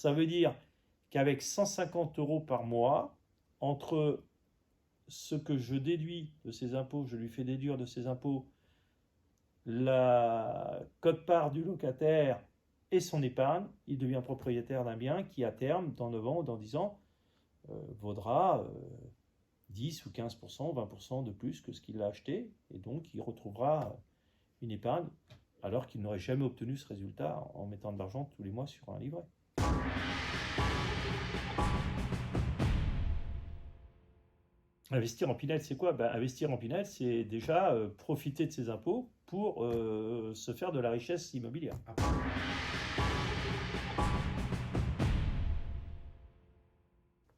Ça veut dire qu'avec 150 € par mois, entre ce que je déduis de ses impôts, je lui fais déduire de ses impôts la quote-part du locataire et son épargne, il devient propriétaire d'un bien qui, à terme, dans 9 ans ou dans 10 ans, vaudra 10 ou 15%, 20% de plus que ce qu'il a acheté, et donc il retrouvera une épargne alors qu'il n'aurait jamais obtenu ce résultat en mettant de l'argent tous les mois sur un livret. Investir en Pinel, c'est quoi? Investir en Pinel, c'est déjà profiter de ses impôts pour se faire de la richesse immobilière.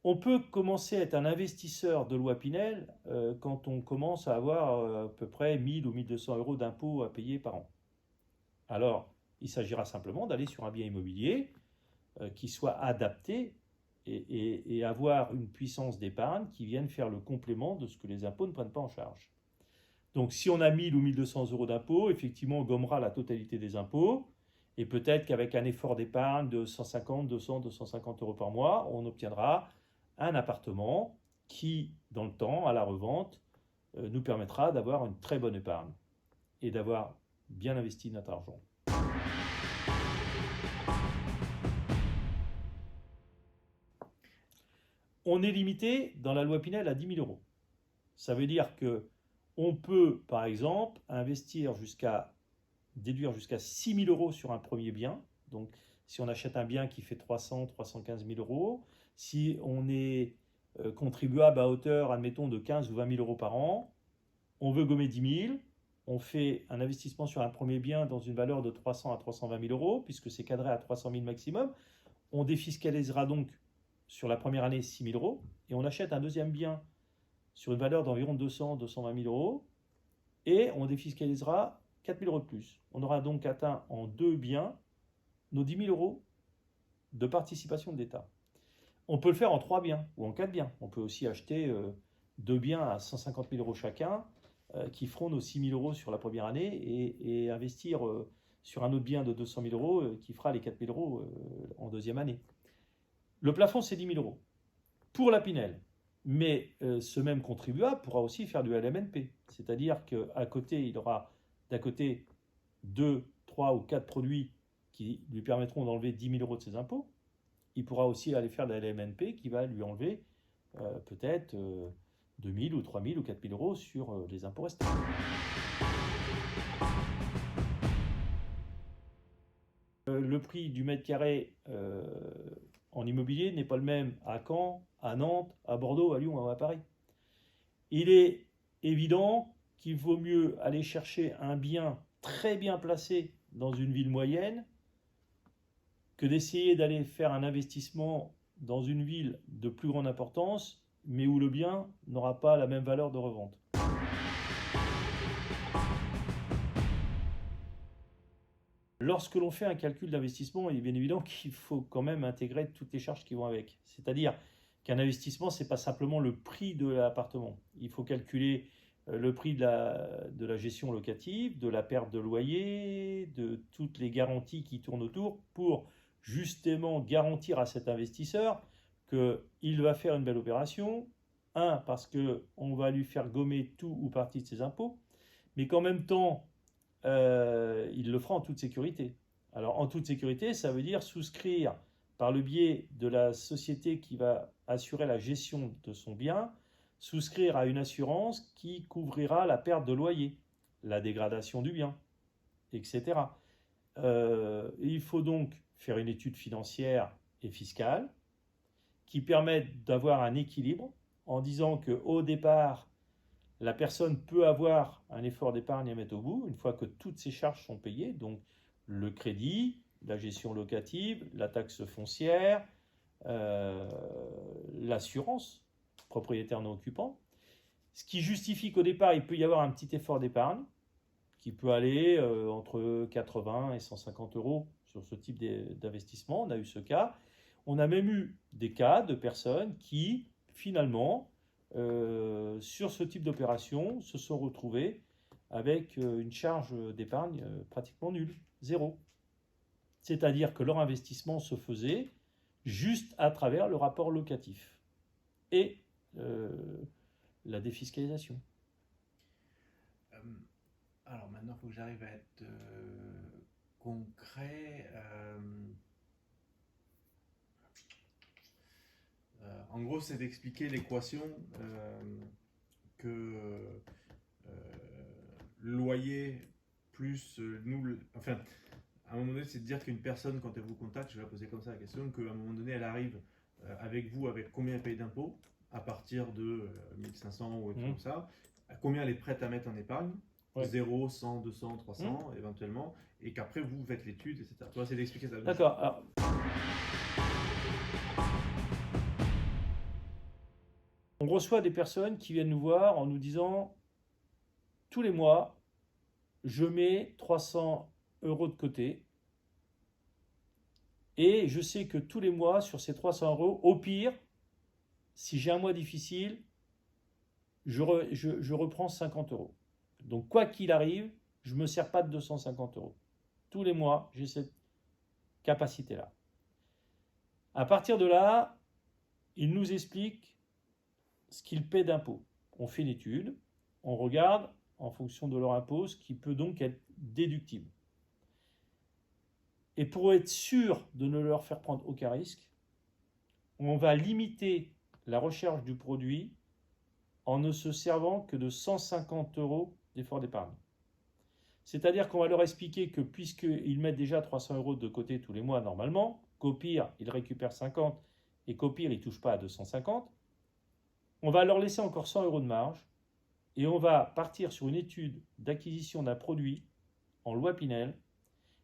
On peut commencer à être un investisseur de loi Pinel quand on commence à avoir à peu près 1000 ou 1200 € d'impôts à payer par an. Alors, il s'agira simplement d'aller sur un bien immobilier qui soit adapté et avoir une puissance d'épargne qui vienne faire le complément de ce que les impôts ne prennent pas en charge. Donc si on a 1000 ou 1200 € d'impôts, effectivement on gommera la totalité des impôts, et peut-être qu'avec un effort d'épargne de 150, 200, 250 € par mois, on obtiendra un appartement qui, dans le temps, à la revente, nous permettra d'avoir une très bonne épargne et d'avoir bien investi notre argent. On est limité dans la loi Pinel à 10 000 €. Ça veut dire que on peut, par exemple, déduire jusqu'à 6 000 € sur un premier bien. Donc, si on achète un bien qui fait 300, 315 000 €, si on est contribuable à hauteur, admettons, de 15 ou 20 000 € par an, on veut gommer 10 000, on fait un investissement sur un premier bien dans une valeur de 300 à 320 000 €, puisque c'est cadré à 300 000 maximum. On défiscalisera donc sur la première année 6 000 €, et on achète un deuxième bien sur une valeur d'environ 200, 220 000 €, et on défiscalisera 4 000 € de plus. On aura donc atteint en 2 biens nos 10 000 € de participation de l'État. On peut le faire en 3 biens ou en 4 biens. On peut aussi acheter 2 biens à 150 000 € chacun qui feront nos 6 000 € sur la première année et investir sur un autre bien de 200 000 € qui fera les 4 000 € en deuxième année. Le plafond, c'est 10 000 € pour la Pinel. Mais ce même contribuable pourra aussi faire du LMNP. C'est-à-dire qu'à côté, il aura d'un côté 2, 3 ou 4 produits qui lui permettront d'enlever 10 000 € de ses impôts. Il pourra aussi aller faire de la LMNP qui va lui enlever peut-être 2 000 ou 3 000 ou 4 000 € sur les impôts restants. Le prix du mètre carré en immobilier n'est pas le même à Caen, à Nantes, à Bordeaux, à Lyon ou à Paris. Il est évident qu'il vaut mieux aller chercher un bien très bien placé dans une ville moyenne que d'essayer d'aller faire un investissement dans une ville de plus grande importance, mais où le bien n'aura pas la même valeur de revente. Lorsque l'on fait un calcul d'investissement, il est bien évident qu'il faut quand même intégrer toutes les charges qui vont avec. C'est-à-dire qu'un investissement, ce n'est pas simplement le prix de l'appartement. Il faut calculer le prix de la gestion locative, de la perte de loyer, de toutes les garanties qui tournent autour pour justement garantir à cet investisseur qu'il va faire une belle opération. Un, parce qu'on va lui faire gommer tout ou partie de ses impôts, mais qu'en même temps, il le fera en toute sécurité. Alors en toute sécurité, ça veut dire souscrire par le biais de la société qui va assurer la gestion de son bien, souscrire à une assurance qui couvrira la perte de loyer, la dégradation du bien, etc. Il faut donc faire une étude financière et fiscale qui permette d'avoir un équilibre en disant qu'au départ, la personne peut avoir un effort d'épargne à mettre au bout une fois que toutes ses charges sont payées, donc le crédit, la gestion locative, la taxe foncière, l'assurance propriétaire non occupant, ce qui justifie qu'au départ il peut y avoir un petit effort d'épargne qui peut aller entre 80 et 150 € sur ce type d'investissement. On a eu ce cas. On a même eu des cas de personnes qui finalement sur ce type d'opération se sont retrouvés avec une charge d'épargne pratiquement nulle, zéro. C'est-à-dire que leur investissement se faisait juste à travers le rapport locatif et la défiscalisation. Alors maintenant, il faut que j'arrive à être concret. En gros, c'est d'expliquer l'équation que loyer plus nous. Enfin, à un moment donné, c'est de dire qu'une personne, quand elle vous contacte, je vais la poser comme ça la question, qu'à un moment donné, elle arrive avec vous, avec combien elle paye d'impôts, à partir de 1500 ou comme ça, à combien elle est prête à mettre en épargne, 0, 100, 200, 300 éventuellement, et qu'après vous faites l'étude, etc. Tu vois, c'est d'expliquer ça. D'accord. Alors, on reçoit des personnes qui viennent nous voir en nous disant tous les mois, je mets 300 € de côté et je sais que tous les mois, sur ces 300 €, au pire, si j'ai un mois difficile, je reprends 50 €. Donc, quoi qu'il arrive, je ne me sers pas de 250 €. Tous les mois, j'ai cette capacité-là. À partir de là, ils nous expliquent ce qu'ils paient d'impôts. On fait une étude, on regarde en fonction de leur impôt ce qui peut donc être déductible. Et pour être sûr de ne leur faire prendre aucun risque, on va limiter la recherche du produit en ne se servant que de 150 € d'effort d'épargne. C'est-à-dire qu'on va leur expliquer que puisqu'ils mettent déjà 300 € de côté tous les mois normalement, qu'au pire, ils récupèrent 50 et qu'au pire, ils ne touchent pas à 250, on va leur laisser encore 100 € de marge et on va partir sur une étude d'acquisition d'un produit en loi Pinel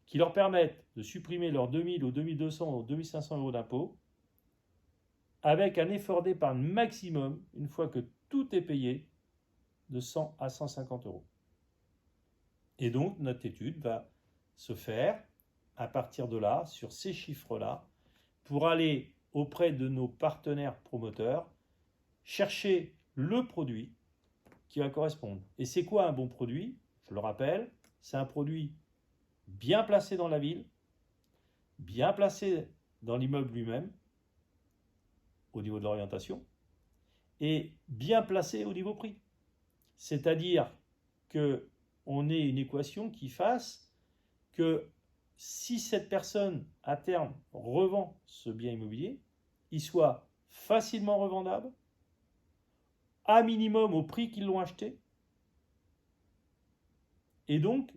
qui leur permette de supprimer leurs 2000 ou 2200 ou 2500 € d'impôts avec un effort d'épargne maximum, une fois que tout est payé, de 100 à 150 €. Et donc, notre étude va se faire à partir de là, sur ces chiffres-là, pour aller auprès de nos partenaires promoteurs, chercher le produit qui va correspondre. Et c'est quoi un bon produit? Je le rappelle, c'est un produit bien placé dans la ville, bien placé dans l'immeuble lui-même, au niveau de l'orientation, et bien placé au niveau prix. C'est-à-dire qu'on ait une équation qui fasse que si cette personne, à terme, revend ce bien immobilier, il soit facilement revendable, à minimum au prix qu'ils l'ont acheté, et donc,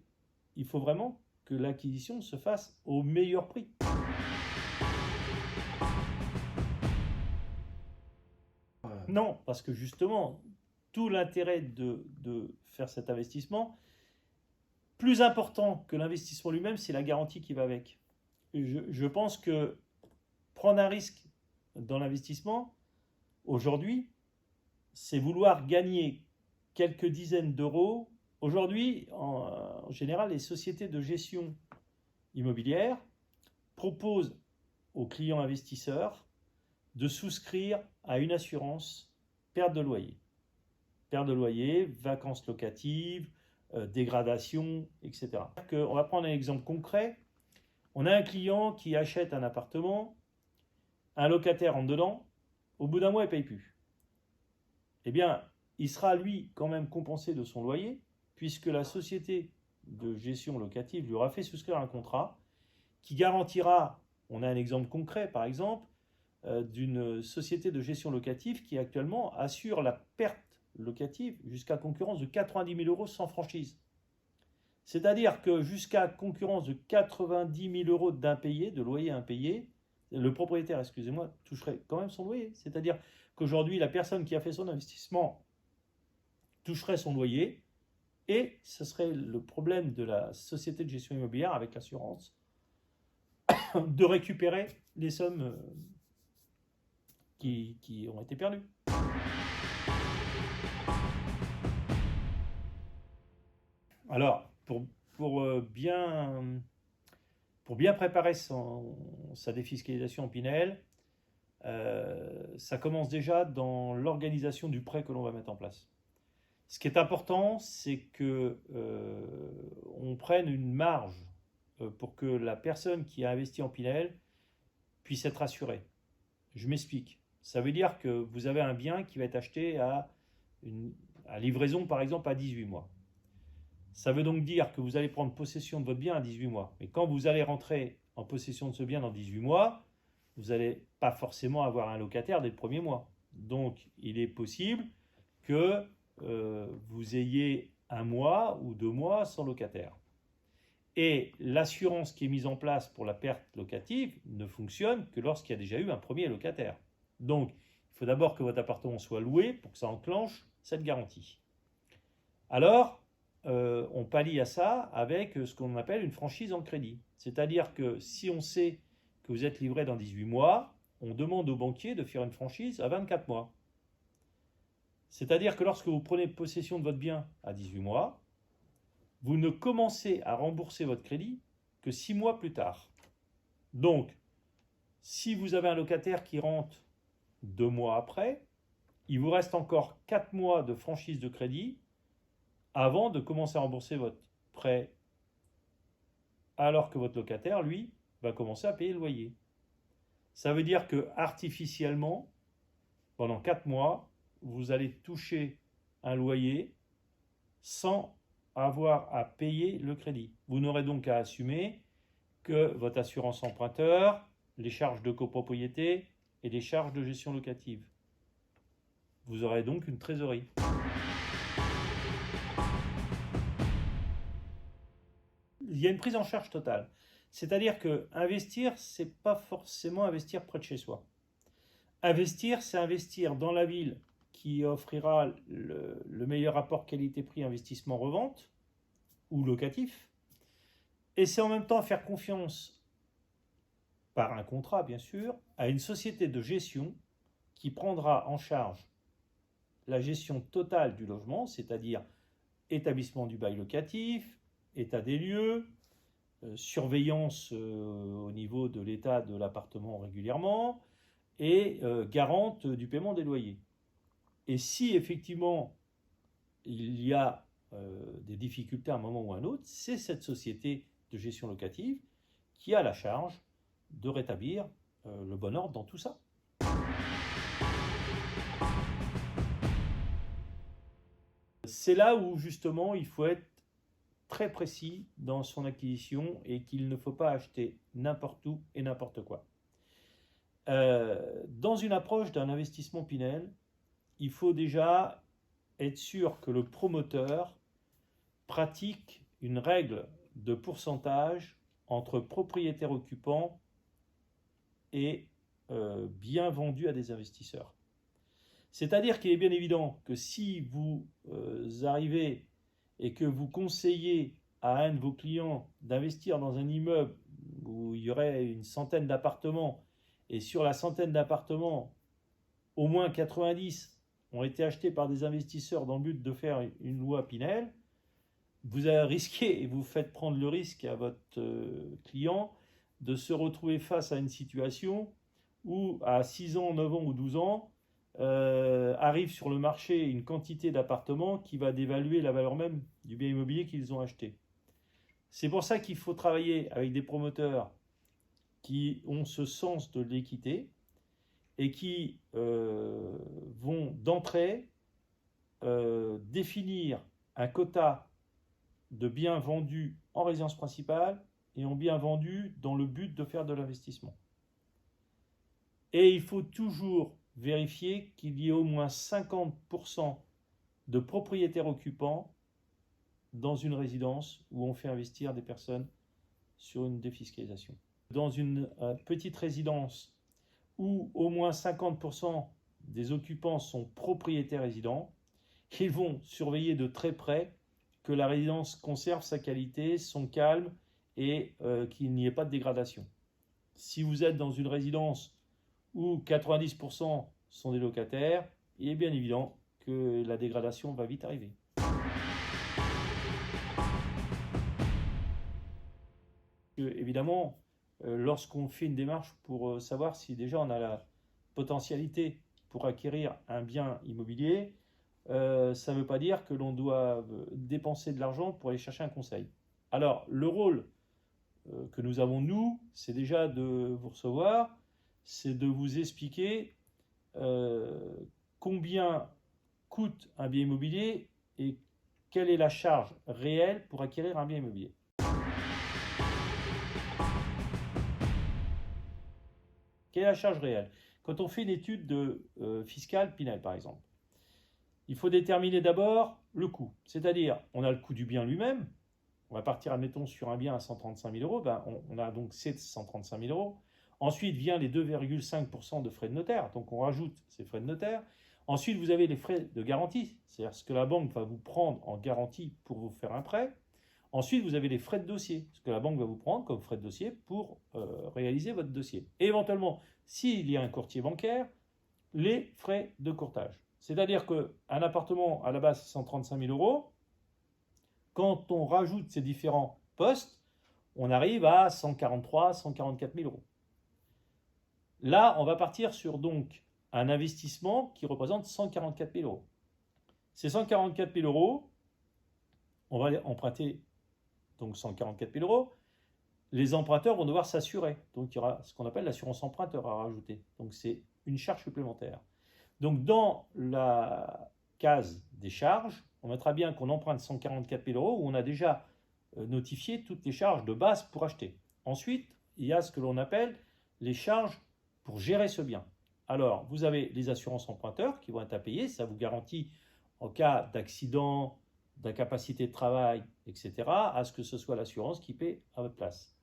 il faut vraiment que l'acquisition se fasse au meilleur prix. Non, parce que justement, tout l'intérêt de faire cet investissement, plus important que l'investissement lui-même, c'est la garantie qui va avec. Je pense que prendre un risque dans l'investissement, aujourd'hui, c'est vouloir gagner quelques dizaines d'euros. Aujourd'hui, en général, les sociétés de gestion immobilière proposent aux clients investisseurs de souscrire à une assurance perte de loyer. Perte de loyer, vacances locatives, dégradation, etc. On va prendre un exemple concret. On a un client qui achète un appartement, un locataire en dedans, au bout d'un mois, il ne paye plus. Eh bien, il sera lui quand même compensé de son loyer, puisque la société de gestion locative lui aura fait souscrire un contrat qui garantira, on a un exemple concret par exemple, d'une société de gestion locative qui actuellement assure la perte locative jusqu'à concurrence de 90 000 € sans franchise. C'est-à-dire que jusqu'à concurrence de 90 000 € d'impayés, de loyer impayé, le propriétaire, excusez-moi, toucherait quand même son loyer. C'est-à-dire qu'aujourd'hui, la personne qui a fait son investissement toucherait son loyer et ce serait le problème de la société de gestion immobilière avec l'assurance de récupérer les sommes qui ont été perdues. Alors, pour bien préparer sa défiscalisation en Pinel, ça commence déjà dans l'organisation du prêt que l'on va mettre en place. Ce qui est important, c'est que on prenne une marge pour que la personne qui a investi en Pinel puisse être assurée. Je m'explique. Ça veut dire que vous avez un bien qui va être acheté à livraison, par exemple, à 18 mois. Ça veut donc dire que vous allez prendre possession de votre bien à 18 mois. Mais quand vous allez rentrer en possession de ce bien dans 18 mois, vous n'allez pas forcément avoir un locataire dès le premier mois. Donc, il est possible que vous ayez 1 mois ou 2 mois sans locataire. Et l'assurance qui est mise en place pour la perte locative ne fonctionne que lorsqu'il y a déjà eu un premier locataire. Donc, il faut d'abord que votre appartement soit loué pour que ça enclenche cette garantie. Alors, on pallie à ça avec ce qu'on appelle une franchise en crédit. C'est-à-dire que si on sait que vous êtes livré dans 18 mois, on demande au banquier de faire une franchise à 24 mois. C'est-à-dire que lorsque vous prenez possession de votre bien à 18 mois, vous ne commencez à rembourser votre crédit que 6 mois plus tard. Donc, si vous avez un locataire qui rentre 2 mois après, il vous reste encore 4 mois de franchise de crédit avant de commencer à rembourser votre prêt, alors que votre locataire, lui, va commencer à payer le loyer. Ça veut dire que artificiellement, pendant 4 mois, vous allez toucher un loyer sans avoir à payer le crédit. Vous n'aurez donc qu'à assumer que votre assurance emprunteur, les charges de copropriété et les charges de gestion locative. Vous aurez donc une trésorerie. Il y a une prise en charge totale. C'est-à-dire que investir, c'est pas forcément investir près de chez soi. Investir, c'est investir dans la ville qui offrira le meilleur rapport qualité-prix investissement-revente ou locatif. Et c'est en même temps faire confiance, par un contrat bien sûr, à une société de gestion qui prendra en charge la gestion totale du logement, c'est-à-dire établissement du bail locatif, état des lieux, surveillance au niveau de l'état de l'appartement régulièrement et garante du paiement des loyers. Et si effectivement il y a des difficultés à un moment ou à un autre, c'est cette société de gestion locative qui a la charge de rétablir le bon ordre dans tout ça. C'est là où justement il faut être très précis dans son acquisition et qu'il ne faut pas acheter n'importe où et n'importe quoi. Dans une approche d'un investissement Pinel, il faut déjà être sûr que le promoteur pratique une règle de pourcentage entre propriétaires occupants et biens vendus à des investisseurs. C'est-à-dire qu'il est bien évident que si vous arrivez et que vous conseillez à un de vos clients d'investir dans un immeuble où il y aurait une centaine d'appartements, et sur la centaine d'appartements, au moins 90 ont été achetés par des investisseurs dans le but de faire une loi Pinel, vous avez risqué et vous faites prendre le risque à votre client de se retrouver face à une situation où à 6 ans, 9 ans ou 12 ans, arrive sur le marché une quantité d'appartements qui va dévaluer la valeur même du bien immobilier qu'ils ont acheté. C'est pour ça qu'il faut travailler avec des promoteurs qui ont ce sens de l'équité et qui vont d'entrée définir un quota de biens vendus en résidence principale et en biens vendus dans le but de faire de l'investissement. Et il faut toujours vérifier qu'il y ait au moins 50% de propriétaires occupants dans une résidence où on fait investir des personnes sur une défiscalisation. Dans une petite résidence où au moins 50% des occupants sont propriétaires résidents, ils vont surveiller de très près que la résidence conserve sa qualité, son calme et qu'il n'y ait pas de dégradation. Si vous êtes dans une résidence où 90% sont des locataires, il est bien évident que la dégradation va vite arriver. Évidemment, lorsqu'on fait une démarche pour savoir si déjà on a la potentialité pour acquérir un bien immobilier, ça ne veut pas dire que l'on doit dépenser de l'argent pour aller chercher un conseil. Alors, le rôle que nous avons, nous, c'est déjà de vous recevoir, c'est de vous expliquer combien coûte un bien immobilier et quelle est la charge réelle pour acquérir un bien immobilier. Quelle est la charge réelle? Quand on fait une étude fiscale Pinel, par exemple, il faut déterminer d'abord le coût. C'est-à-dire, on a le coût du bien lui-même. On va partir, admettons, sur un bien à 135 000 euros. Ben, on a donc ces 135 000 euros. Ensuite vient les 2,5% de frais de notaire. Donc, on rajoute ces frais de notaire. Ensuite, vous avez les frais de garantie. C'est-à-dire ce que la banque va vous prendre en garantie pour vous faire un prêt. Ensuite, vous avez les frais de dossier. Ce que la banque va vous prendre comme frais de dossier pour réaliser votre dossier. Et éventuellement, s'il y a un courtier bancaire, les frais de courtage. C'est-à-dire qu'un appartement, à la base, c'est 135 000 euros. Quand on rajoute ces différents postes, on arrive à 143 144 000 euros. Là, on va partir sur donc un investissement qui représente 144 000 euros. Ces 144 000 euros, on va emprunter donc 144 000 euros. Les emprunteurs vont devoir s'assurer. Donc, il y aura ce qu'on appelle l'assurance emprunteur à rajouter. Donc, c'est une charge supplémentaire. Donc, dans la case des charges, on mettra bien qu'on emprunte 144 000 euros où on a déjà notifié toutes les charges de base pour acheter. Ensuite, il y a ce que l'on appelle les charges pour gérer ce bien. Alors, vous avez les assurances emprunteurs qui vont être à payer. Ça vous garantit en cas d'accident, d'incapacité de travail, etc., à ce que ce soit l'assurance qui paie à votre place.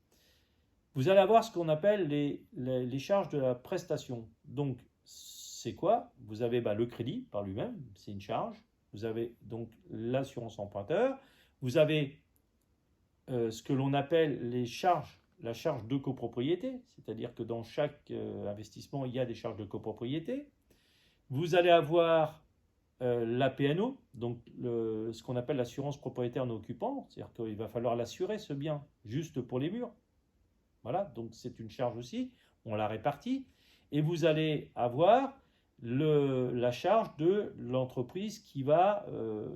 Vous allez avoir ce qu'on appelle les charges de la prestation. Donc, c'est quoi? Vous avez le crédit par lui-même, c'est une charge. Vous avez donc l'assurance emprunteur. Vous avez ce que l'on appelle la charge de copropriété, c'est-à-dire que dans chaque investissement, il y a des charges de copropriété. Vous allez avoir la PNO, donc ce qu'on appelle l'assurance propriétaire non occupant, c'est-à-dire qu'il va falloir l'assurer ce bien, juste pour les murs. Voilà, donc c'est une charge aussi, on la répartit. Et vous allez avoir la charge de l'entreprise qui va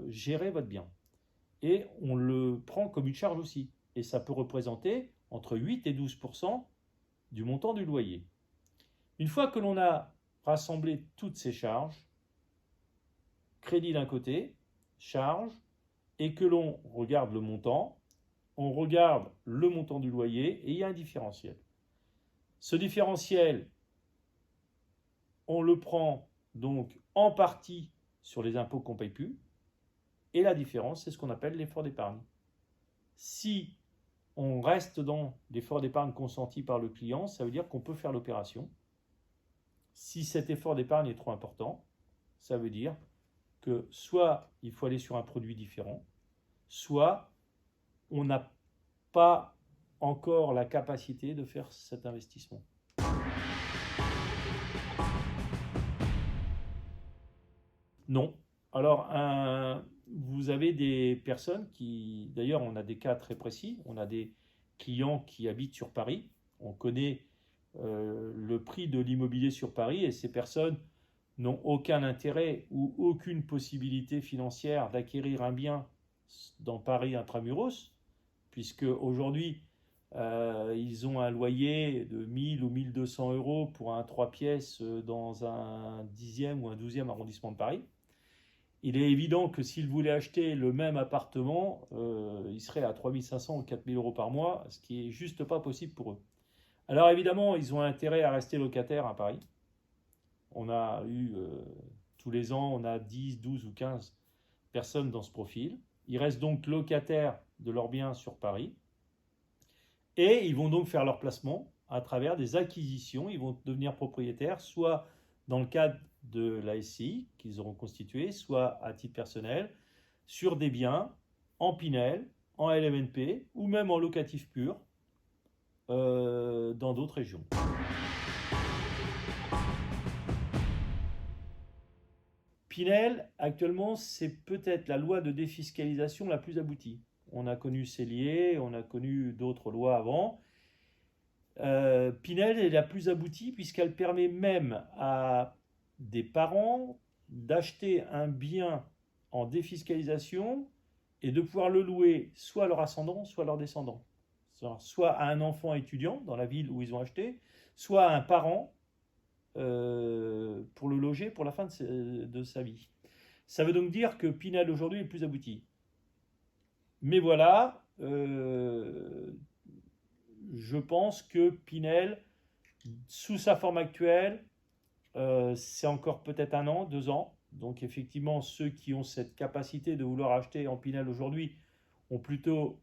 gérer votre bien. Et on le prend comme une charge aussi. Et ça peut représenter entre 8 et 12% du montant du loyer. Une fois que l'on a rassemblé toutes ces charges, crédit d'un côté, charge, et que l'on regarde le montant, on regarde le montant du loyer et il y a un différentiel. Ce différentiel, on le prend donc en partie sur les impôts qu'on ne paye plus, et la différence, c'est ce qu'on appelle l'effort d'épargne. Si on reste dans l'effort d'épargne consenti par le client, ça veut dire qu'on peut faire l'opération. Si cet effort d'épargne est trop important, ça veut dire que soit il faut aller sur un produit différent, soit on n'a pas encore la capacité de faire cet investissement. Non. Alors, vous avez des personnes qui, d'ailleurs, on a des cas très précis, on a des clients qui habitent sur Paris, on connaît le prix de l'immobilier sur Paris et ces personnes n'ont aucun intérêt ou aucune possibilité financière d'acquérir un bien dans Paris intramuros, puisque aujourd'hui, ils ont un loyer de 1000 ou 1200 euros pour un 3 pièces dans un 10e ou un 12e arrondissement de Paris. Il est évident que s'ils voulaient acheter le même appartement, il serait à 3500 ou 4000 euros par mois, ce qui n'est juste pas possible pour eux. Alors évidemment, ils ont intérêt à rester locataires à Paris. On a eu, tous les ans, on a 10, 12 ou 15 personnes dans ce profil. Ils restent donc locataires de leurs biens sur Paris. Et ils vont donc faire leur placement à travers des acquisitions. Ils vont devenir propriétaires, soit dans le cadre de la SCI qu'ils auront constitué, soit à titre personnel, sur des biens en Pinel, en LMNP ou même en locatif pur dans d'autres régions. Pinel, actuellement, c'est peut-être la loi de défiscalisation la plus aboutie. On a connu Cellier, on a connu d'autres lois avant. Pinel est la plus aboutie puisqu'elle permet même à des parents d'acheter un bien en défiscalisation et de pouvoir le louer soit à leur ascendant, soit à leurs descendants. Soit à un enfant étudiant dans la ville où ils ont acheté, soit à un parent loger pour la fin de sa vie. Ça veut donc dire que Pinel aujourd'hui est plus abouti. Mais voilà, je pense que Pinel, sous sa forme actuelle, c'est encore peut-être 1 an, 2 ans. Donc effectivement, ceux qui ont cette capacité de vouloir acheter en Pinel aujourd'hui ont plutôt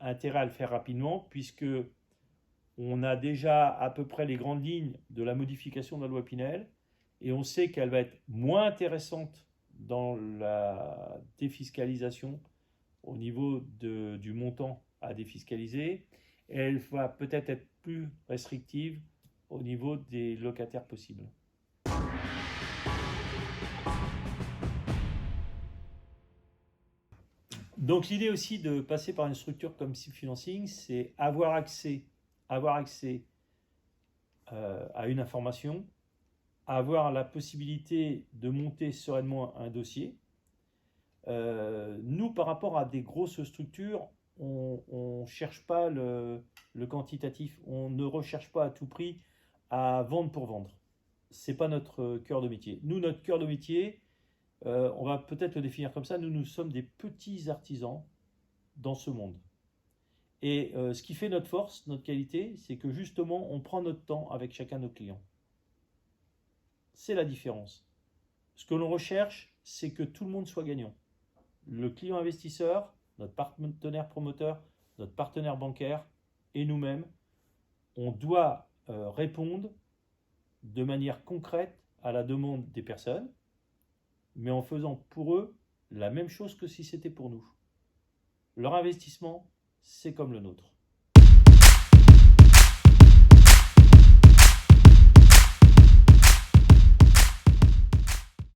intérêt à le faire rapidement, puisque on a déjà à peu près les grandes lignes de la modification de la loi Pinel, et on sait qu'elle va être moins intéressante dans la défiscalisation au niveau du montant à défiscaliser, et elle va peut-être être plus restrictive au niveau des locataires possibles. Donc l'idée aussi de passer par une structure comme SIP Financing, c'est avoir accès à une information, avoir la possibilité de monter sereinement un dossier. Nous, par rapport à des grosses structures, on ne cherche pas le quantitatif, on ne recherche pas à tout prix à vendre pour vendre. Ce n'est pas notre cœur de métier. Nous, notre cœur de métier, on va peut-être le définir comme ça, nous sommes des petits artisans dans ce monde. Et ce qui fait notre force, notre qualité, c'est que justement, on prend notre temps avec chacun de nos clients. C'est la différence. Ce que l'on recherche, c'est que tout le monde soit gagnant. Le client investisseur, notre partenaire promoteur, notre partenaire bancaire et nous-mêmes, on doit répondre de manière concrète à la demande des personnes, mais en faisant pour eux la même chose que si c'était pour nous. Leur investissement, c'est comme le nôtre.